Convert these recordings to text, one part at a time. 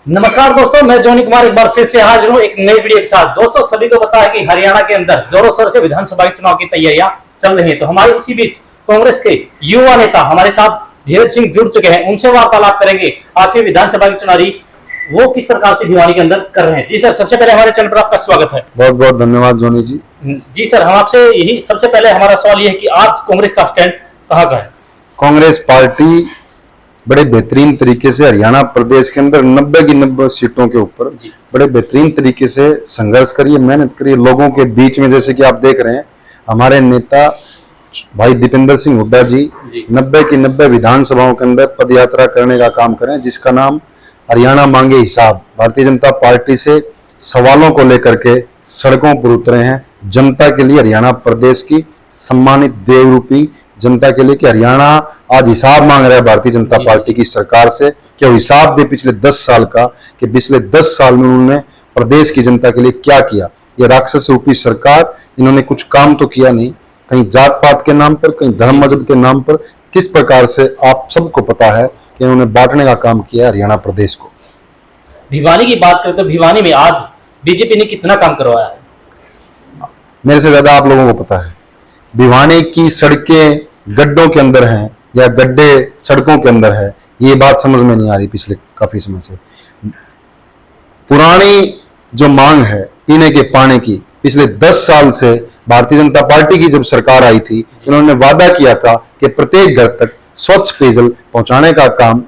नमस्कार दोस्तों, मैं जोनी कुमार एक बार फिर से हाजिर हूं एक नई वीडियो के साथ। दोस्तों, सभी को पता है कि हरियाणा के अंदर जोरों शोर से विधानसभा चुनाव की तैयारियां चल रही हैं। तो हमारे इसी बीच कांग्रेस के युवा नेता हमारे साथ धीरज सिंह जुड़ चुके हैं। उनसे वार्तालाप करेंगे आखिर विधानसभा की चुनावी वो किस प्रकार से भिवानी के अंदर कर रहे हैं। जी सर, सबसे पहले हमारे चैनल पर आपका स्वागत है। बहुत बहुत धन्यवाद जोनी जी। जी सर, हम आपसे यही सबसे पहले हमारा सवाल ये है कि आज कांग्रेस का स्टैंड कहाँ का है? कांग्रेस पार्टी बड़े बेहतरीन तरीके से हरियाणा प्रदेश के अंदर 90 की 90 सीटों के ऊपर बड़े बेहतरीन तरीके से संघर्ष करिए, मेहनत करिए लोगों के बीच में। जैसे कि आप देख रहे हैं, हमारे नेता भाई दीपेंद्र सिंह हुड्डा जी 90 की 90 विधानसभाओं के अंदर पदयात्रा करने का काम करें, जिसका नाम हरियाणा मांगे हिसाब। भारतीय जनता पार्टी से सवालों को लेकर के सड़कों पर उतरे हैं, जनता के लिए, हरियाणा प्रदेश की सम्मानित देवरूपी जनता के लिए, कि हरियाणा आज हिसाब मांग रहा है भारतीय जनता पार्टी की सरकार से कि वो हिसाब दे पिछले 10 साल का, कि पिछले 10 साल में उन्होंने प्रदेश की जनता के लिए क्या किया। ये राक्षस रूपी सरकार, इन्होंने कुछ काम तो किया नहीं, कहीं जात पात के नाम पर, कहीं धर्म मजहब के नाम पर किस प्रकार से आप सबको पता है कि इन्होंने बांटने का काम किया हरियाणा प्रदेश को। भिवानी की बात करें तो भिवानी में आज बीजेपी ने कितना काम करवाया है? मेरे से ज्यादा आप लोगों को पता है। भिवानी की सड़कें गड्ढों के अंदर हैं या गड्ढे सड़कों के अंदर है, ये बात समझ में नहीं आ रही पिछले काफी समय से। पुरानी जो मांग है पीने के पानी की, पिछले 10 साल से भारतीय जनता पार्टी की जब सरकार आई थी, इन्होंने वादा किया था कि प्रत्येक घर तक स्वच्छ पेयजल पहुंचाने का काम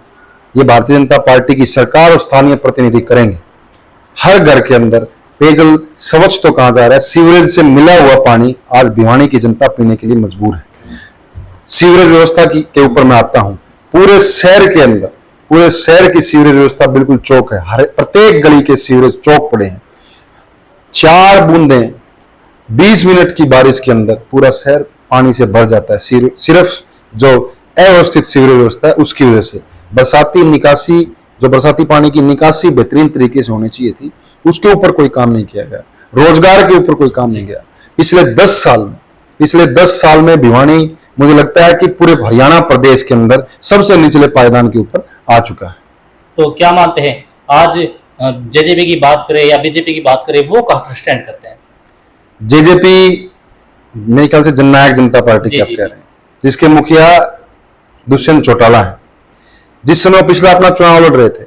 ये भारतीय जनता पार्टी की सरकार और स्थानीय प्रतिनिधि करेंगे। हर घर के अंदर पेयजल स्वच्छ तो कहा जा रहा है, सीवरेज से मिला हुआ पानी आज भिवानी की जनता पीने के लिए मजबूर है। सीवरेज व्यवस्था के ऊपर मैं आता हूं, पूरे शहर के अंदर, पूरे शहर की सीवरेज व्यवस्था बिल्कुल चौक है। हर प्रत्येक गली के सीवरेज चौक पड़े हैं। 4 बूंदें 20 मिनट की बारिश के अंदर पूरा शहर पानी से भर जाता है, सिर्फ जो अव्यवस्थित सीवरेज व्यवस्था है उसकी वजह से। बरसाती निकासी, जो बरसाती पानी की निकासी बेहतरीन तरीके से होनी चाहिए थी, उसके ऊपर कोई काम नहीं किया गया। रोजगार के ऊपर कोई काम नहीं गया। पिछले 10 साल में भिवानी, मुझे लगता है कि पूरे हरियाणा प्रदेश के अंदर सबसे निचले पायदान के ऊपर आ चुका है। तो क्या मानते हैं, आज जेजेपी की बात करें या बीजेपी की बात करें, वो कहाँ स्टैंड करते हैं? जेजेपी मेरे ख्याल से जननायक जनता पार्टी की आप कह रहे हैं, जिसके मुखिया दुष्यंत चौटाला है। जिस समय पिछला अपना चुनाव लड़ रहे थे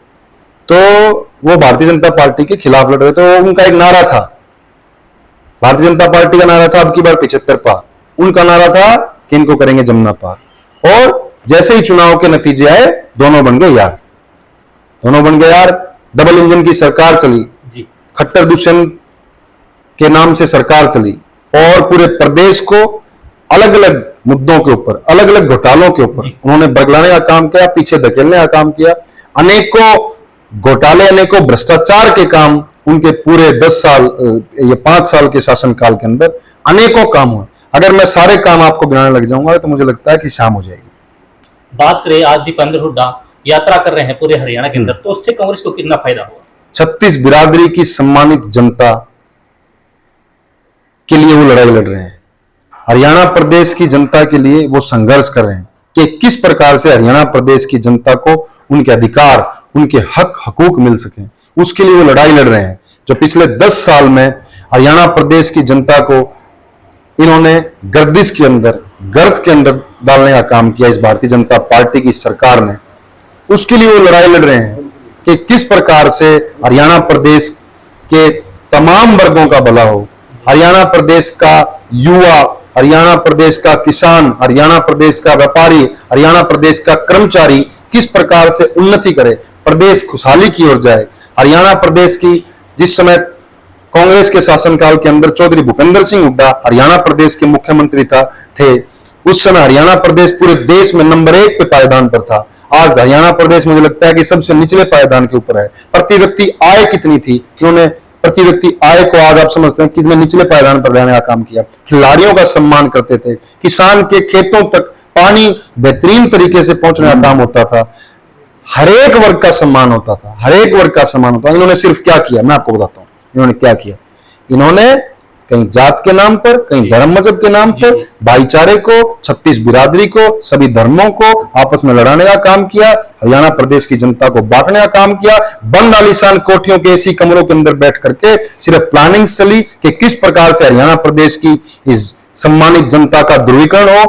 तो वो भारतीय जनता पार्टी के खिलाफ लड़ रहे थे। वो उनका एक नारा था, भारतीय जनता पार्टी का नारा था अब की बार 75 पार, उनका नारा था कि इनको करेंगे जमुना पार। और जैसे ही चुनाव के नतीजे आए, दोनों बन गए यार। डबल इंजन की सरकार चली, खट्टर दुष्यंत के नाम से सरकार चली और पूरे प्रदेश को अलग अलग मुद्दों के ऊपर, अलग अलग घोटालों के ऊपर उन्होंने बरगलाने का काम किया, पीछे धकेलने का काम किया। अनेकों घोटाले, अनेकों भ्रष्टाचार के काम उनके पूरे 10 साल, ये 5 साल के शासनकाल के अंदर अनेकों काम हुए। अगर मैं सारे काम आपको गिनाने लग जाऊंगा तो मुझे लगता है कि शाम हो जाएगी। बात करें, आज दीपेंद्र हुड्डा यात्रा कर रहे हैं पूरे हरियाणा के अंदर, तो उससे कांग्रेस को कितना फायदा हुआ? 36 बिरादरी की सम्मानित जनता के लिए वो लड़ाई लड़ रहे हैं। हरियाणा प्रदेश की जनता के लिए वो संघर्ष कर रहे हैं कि किस प्रकार से हरियाणा प्रदेश की जनता को उनके अधिकार, उनके हक हकूक मिल सके, उसके लिए वो लड़ाई लड़ रहे हैं। जो पिछले 10 साल में हरियाणा प्रदेश की जनता को इन्होंने गर्दिश के अंदर, गर्त के अंदर डालने का काम किया इस भारतीय जनता पार्टी की सरकार ने, उसके लिए वो लड़ाई लड़ रहे हैं कि किस प्रकार से हरियाणा प्रदेश के तमाम वर्गों का भला हो। हरियाणा प्रदेश का युवा, हरियाणा प्रदेश का किसान, हरियाणा प्रदेश का व्यापारी, हरियाणा प्रदेश का कर्मचारी किस प्रकार से उन्नति करे, प्रदेश खुशहाली की ओर जाए। हरियाणा प्रदेश की, जिस समय कांग्रेस के शासनकाल के अंदर चौधरी भूपेंद्र सिंह हुड्डा हरियाणा प्रदेश के मुख्यमंत्री थे, उस समय हरियाणा प्रदेश पूरे देश में नंबर 1 पे पायदान पर था। आज हरियाणा प्रदेश मुझे लगता है कि सबसे निचले पायदान के ऊपर है। प्रति व्यक्ति आय कितनी थी, उन्होंने प्रति व्यक्ति आय को आज आप समझते हैं कितने निचले पायदान पर रहने का काम किया। खिलाड़ियों का सम्मान करते थे, किसान के खेतों तक पानी बेहतरीन तरीके से पहुंचने का काम होता था, हर एक वर्ग का सम्मान होता था, हर एक वर्ग का सम्मान होता था। इन्होंने सिर्फ क्या किया, मैं आपको बताता हूं इन्होंने क्या किया। इन्होंने कहीं जात के नाम पर, कहीं धर्म मजहब के नाम पर, भाईचारे को, 36 बिरादरी को, सभी धर्मों को आपस में लड़ाने का काम किया। हरियाणा प्रदेश की जनता को बांटने का काम किया। बंद आलीशान कोठियों के एसी कमरों के अंदर बैठ करके सिर्फ प्लानिंग चली कि किस प्रकार से हरियाणा प्रदेश की इस सम्मानित जनता का ध्रुवीकरण हो,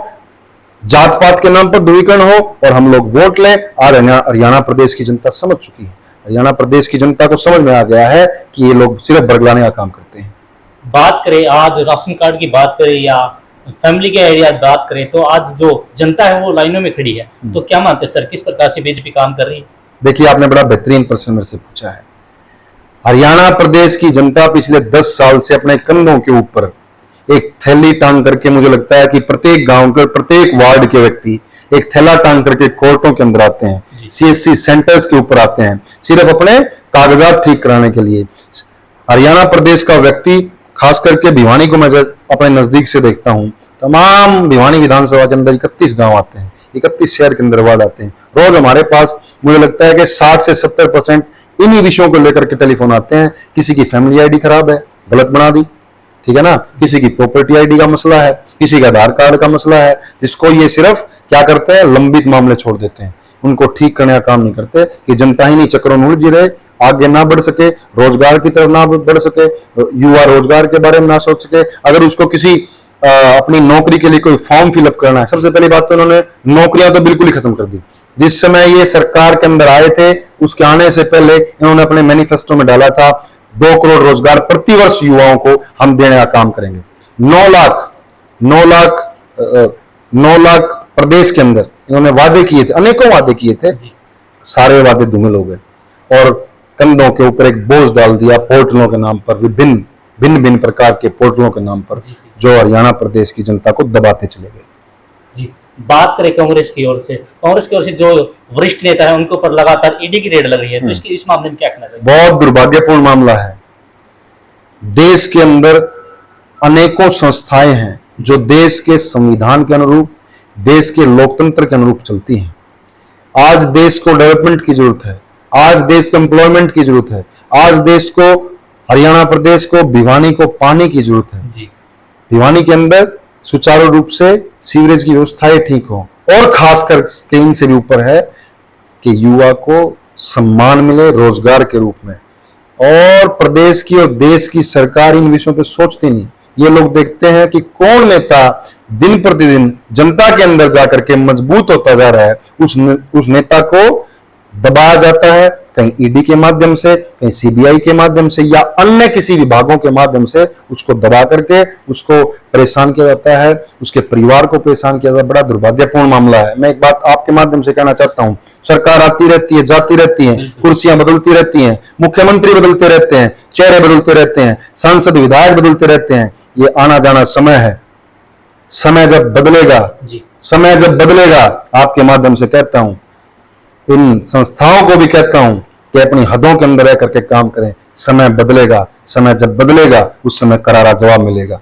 जात पात के नाम पर ध्रुवीकरण हो और हम लोग वोट लें। आज हरियाणा प्रदेश की जनता समझ चुकी है। हरियाणा प्रदेश की जनता को समझ में आ गया है कि ये लोग सिर्फ बरगलाने का काम करते हैं। बात करें आज राशन कार्ड की बात करें या फैमिली के आइडिया बात करें, तो आज जो जनता है वो लाइनों में खड़ी है। तो क्या मानते हैं सर, किस प्रकार से बीजेपी काम कर रही है? देखिए, आपने बड़ा बेहतरीन प्रश्न मेरे से पूछा है। हरियाणा प्रदेश की जनता पिछले 10 साल से अपने कंधों के ऊपर एक थैली टांग करके, मुझे लगता है कि प्रत्येक गांव के, प्रत्येक वार्ड के व्यक्ति एक थैला टांग करके कोर्टों के अंदर आते हैं, सीएससी सेंटर्स के ऊपर आते हैं, सिर्फ अपने कागजात ठीक कराने के लिए। हरियाणा प्रदेश का व्यक्ति, खास करके भिवानी को मैं अपने नजदीक से देखता हूं, तमाम भिवानी विधानसभा के अंदर 31 गांव आते हैं, 31 शहर के अंदर वार्ड आते हैं। रोज हमारे पास मुझे लगता है कि 60 से 70% इन्हीं विषयों को लेकर के टेलीफोन आते हैं। किसी की फैमिली आईडी खराब है, गलत बना दी, ठीक है ना, किसी की प्रॉपर्टी आईडी का मसला है, किसी का आधार कार्ड का मसला है, जिसको ये सिर्फ क्या करते हैं, लंबित मामले छोड़ देते हैं, उनको ठीक करने का काम नहीं करते कि जनता ही नहीं चक्रों में उलझी रहे, आगे ना बढ़ सके, रोजगार की तरफ ना बढ़ सके, युवा रोजगार के बारे में ना सोच सके। अगर उसको किसी अपनी नौकरी के लिए कोई फॉर्म फिलअप करना है, सबसे पहली बात तो उन्होंने नौकरियां तो बिल्कुल ही खत्म कर दी। जिस समय ये सरकार के अंदर आए थे, उसके आने से पहले इन्होंने अपने मैनिफेस्टो में डाला था 2 करोड़ रोजगार प्रतिवर्ष युवाओं को हम देने का काम करेंगे। 9 लाख प्रदेश के अंदर इन्होंने वादे किए थे, अनेकों वादे किए थे, सारे वादे धूमिल हो गए और कंधों के ऊपर एक बोझ डाल दिया पोर्टलों के नाम पर, भिन्न प्रकार के पोर्टलों के नाम पर, जो हरियाणा प्रदेश की जनता को दबाते चले गए। जी, बात करें कांग्रेस की ओर से जो वरिष्ठ नेता है उनके ऊपर लगातार ईडी की रेड लग रही है, तो इसके इस मामले में क्या कहना चाहिए? बहुत दुर्भाग्यपूर्ण मामला है। देश के अंदर अनेकों संस्थाएं हैं जो देश के संविधान के अनुरूप, देश के लोकतंत्र के अनुरूप चलती हैं। आज देश को डेवलपमेंट की जरूरत है, आज देश को एम्प्लॉयमेंट की जरूरत है, आज देश को, हरियाणा प्रदेश को, भिवानी को पानी की जरूरत है। भिवानी के अंदर सुचारू रूप से सीवरेज की व्यवस्थाएं ठीक हो और खासकर स्कीम से भी ऊपर है कि युवा को सम्मान मिले रोजगार के रूप में। और प्रदेश की और देश की सरकार इन विषयों पे सोचती नहीं। ये लोग देखते हैं कि कौन नेता दिन प्रतिदिन जनता के अंदर जाकर के मजबूत होता जा रहा है, उस नेता को दबाया जाता है, कहीं ईडी के माध्यम से, कहीं सीबीआई के माध्यम से या अन्य किसी विभागों के माध्यम से उसको दबा करके उसको परेशान किया जाता है, उसके परिवार को परेशान किया जाता है। बड़ा दुर्भाग्यपूर्ण मामला है। मैं एक बात आपके माध्यम से कहना चाहता हूं, सरकार आती रहती है, जाती रहती है, कुर्सियां बदलती रहती हैं, मुख्यमंत्री बदलते रहते हैं, चेहरे बदलते रहते हैं, सांसद विधायक बदलते रहते हैं। ये आना जाना समय है। समय जब बदलेगा, आपके माध्यम से कहता हूं, इन संस्थाओं को भी कहता हूं कि अपनी हदों के अंदर रह करके काम करें। समय बदलेगा, समय जब बदलेगा उस समय करारा जवाब मिलेगा।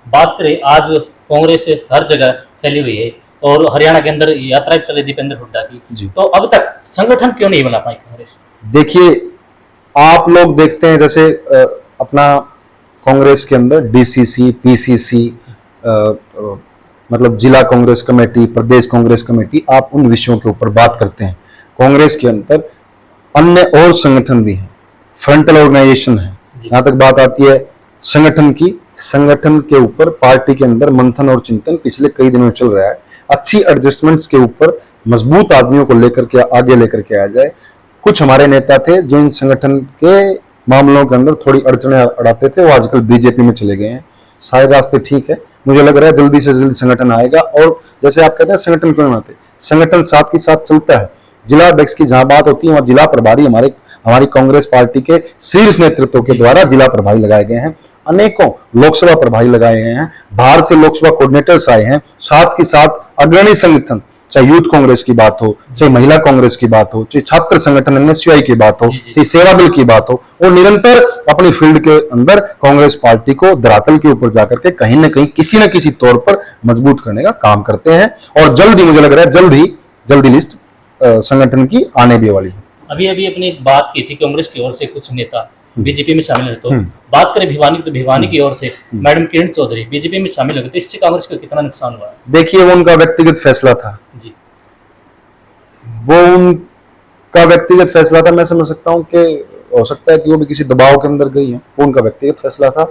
बात करें, आज कांग्रेस हर जगह फैली हुई है और हरियाणा के अंदर यात्रा चले दीपेंद्र हुड्डा की, तो अब तक संगठन क्यों नहीं बना पाई कांग्रेस? देखिए, आप लोग देखते हैं जैसे अपना कांग्रेस के अंदर डीसीसी, पीसीसी, मतलब जिला कांग्रेस कमेटी, प्रदेश कांग्रेस कमेटी, आप उन विषयों के ऊपर बात करते हैं। कांग्रेस के अंदर अन्य और संगठन भी हैं, फ्रंटल ऑर्गेनाइजेशन है। यहां तक बात आती है संगठन की, संगठन के ऊपर पार्टी के अंदर मंथन और चिंतन पिछले कई दिनों चल रहा है। अच्छी एडजस्टमेंट्स के ऊपर मजबूत आदमियों को लेकर के आगे लेकर के आ जाए। कुछ हमारे नेता थे जो इन संगठन के मामलों के अंदर थोड़ी अड़चने अड़ाते थे, वो आजकल बीजेपी में चले गए हैं। सारे रास्ते ठीक है, मुझे लग रहा है जल्दी से जल्दी संगठन आएगा। और जैसे आप कहते हैं संगठन क्यों नहीं आते, संगठन साथ ही साथ चलता है। जिला अध्यक्ष की जहां बात होती है वहां जिला प्रभारी हमारी कांग्रेस पार्टी के शीर्ष नेतृत्व के द्वारा जिला प्रभारी लगाए गए हैं। अनेकों लोकसभा प्रभारी लगाए गए हैं, बाहर से लोकसभा कोऑर्डिनेटर्स आए हैं। साथ ही साथ अग्रणी संगठन, चाहे यूथ कांग्रेस की बात हो, चाहे महिला कांग्रेस की बात हो, चाहे छात्र संगठन एनएसयूआई की बात हो, चाहे सेवा दल की बात हो, वो निरंतर अपनी फील्ड के अंदर कांग्रेस पार्टी को धरातल के ऊपर जाकर के कहीं ना कहीं किसी न किसी तौर पर मजबूत करने का काम करते हैं। और जल्दी, मुझे लग रहा है जल्दी लिस्ट संगठन की आने भी वाली है। अभी अपनी एक बात की थी कांग्रेस की ओर से कुछ नेता बीजेपी में शामिल है। तो बात करें भिवानी की, तो भिवानी की ओर से मैडम किरण चौधरी बीजेपी में शामिल हो गए, तो इससे कांग्रेस को कितना नुकसान हुआ है? देखिए, वो उनका व्यक्तिगत फैसला था, जी वो उनका व्यक्तिगत फैसला था। मैं समझ सकता हूँ कि हो सकता है कि वो भी किसी दबाव के अंदर गई है, वो उनका व्यक्तिगत फैसला था।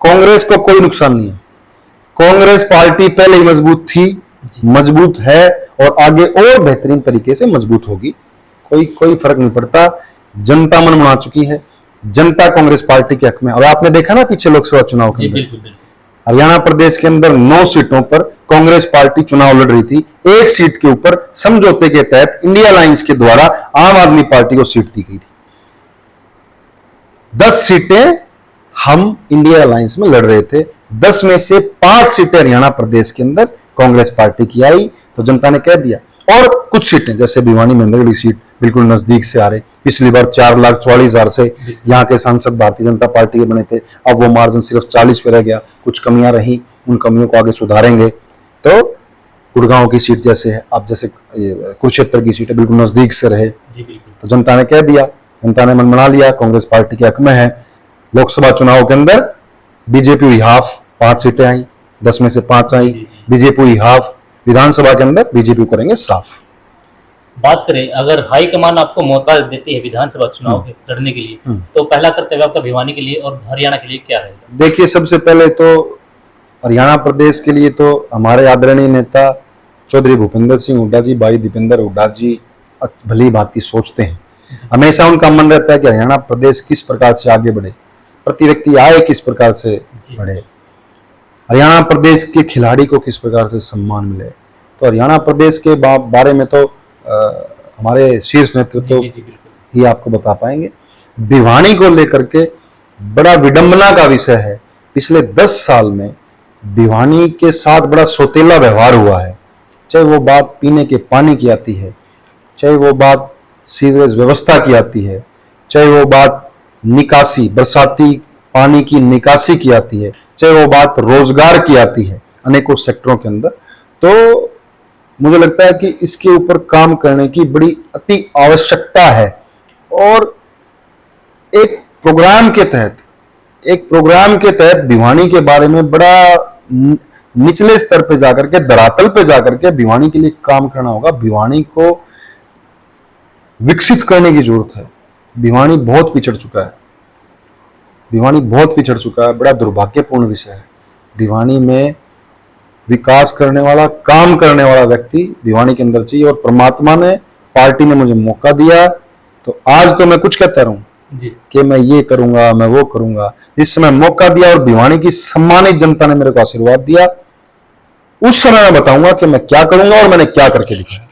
कांग्रेस को कोई नुकसान नहीं है। कांग्रेस पार्टी पहले ही मजबूत थी, मजबूत है और आगे और बेहतरीन तरीके से मजबूत होगी। कोई फर्क नहीं पड़ता। जनता मन बना चुकी है, जनता कांग्रेस पार्टी के हक में। और आपने देखा ना पीछे लोकसभा चुनाव के जी, अंदर बिल्कुल बिल्कुल। हरियाणा प्रदेश के अंदर 9 सीटों पर कांग्रेस पार्टी चुनाव लड़ रही थी। एक सीट के ऊपर समझौते के तहत इंडिया अलायंस के द्वारा आम आदमी पार्टी को सीट दी गई थी। 10 सीटें हम इंडिया अलायंस में लड़ रहे थे, 10 में से 5 सीटें हरियाणा प्रदेश के अंदर कांग्रेस पार्टी की आई, तो जनता ने कह दिया। और कुछ सीटें जैसे भिवानी महेंद्रगढ़ सीट बिल्कुल नजदीक से आ रही, पिछली बार 4,44,000 से यहाँ के सांसद भारतीय जनता पार्टी के बने थे, अब वो मार्जिन सिर्फ 40 पे रह गया। कुछ कमियां रही, उन कमियों को आगे सुधारेंगे। तो गुड़गांव की सीट जैसे है, अब जैसे कुरुक्षेत्र की सीट है, बिल्कुल नजदीक से रहे, तो जनता ने कह दिया, जनता ने मन बना लिया, कांग्रेस पार्टी के हक में है। लोकसभा चुनाव के अंदर बीजेपी हुई हाफ, 5 सीटें आई, 10 में से 5 आई, बीजेपी हुई हाफ। विधानसभा के अंदर बीजेपी करेंगे साफ। बात करें, अगर हाईकमान आपको मौका देती है विधानसभा चुनाव के लड़ने के लिए, तो पहला कर्तव्य आपका भिवानी के लिए और हरियाणा के लिए क्या है? देखिए, सबसे पहले तो हरियाणा प्रदेश के लिए तो हमारे आदरणीय नेता चौधरी भूपेंद्र सिंह हुड्डा जी, भाई दीपेंद्र हुड्डा जी भली भांति सोचते हैं। हमेशा उनका मन रहता है कि हरियाणा प्रदेश किस प्रकार से आगे बढ़े, प्रति व्यक्ति आय किस प्रकार से बढ़े, हरियाणा प्रदेश के खिलाड़ी को किस प्रकार से सम्मान मिले। तो हरियाणा प्रदेश के बारे में तो हमारे शीर्ष नेतृत्व ही आपको बता पाएंगे। भिवानी को लेकर के बड़ा विडंबना का विषय है, पिछले 10 साल में भिवानी के साथ बड़ा सौतेला व्यवहार हुआ है। चाहे वो बात पीने के पानी की आती है, चाहे वो बात सीवरेज व्यवस्था की आती है, चाहे वो बात निकासी, बरसाती पानी की निकासी की आती है, चाहे वो बात रोजगार की आती है अनेकों सेक्टरों के अंदर। तो मुझे लगता है कि इसके ऊपर काम करने की बड़ी अति आवश्यकता है। और एक प्रोग्राम के तहत भिवानी के बारे में बड़ा निचले स्तर पे जाकर के, धरातल पे जाकर के भिवानी के लिए काम करना होगा। भिवानी को विकसित करने की जरूरत है। भिवानी बहुत पिछड़ चुका है, बड़ा दुर्भाग्यपूर्ण विषय है। भिवानी में विकास करने वाला, काम करने वाला व्यक्ति भिवानी के अंदर चाहिए। और परमात्मा ने, पार्टी ने मुझे मौका दिया, तो आज तो मैं कुछ कहता रहूं कि मैं ये करूंगा, मैं वो करूंगा। जिस समय मौका दिया और भिवानी की सम्मानित जनता ने मेरे को आशीर्वाद दिया, उस समय मैं बताऊंगा कि मैं क्या करूंगा और मैंने क्या करके दिखाया।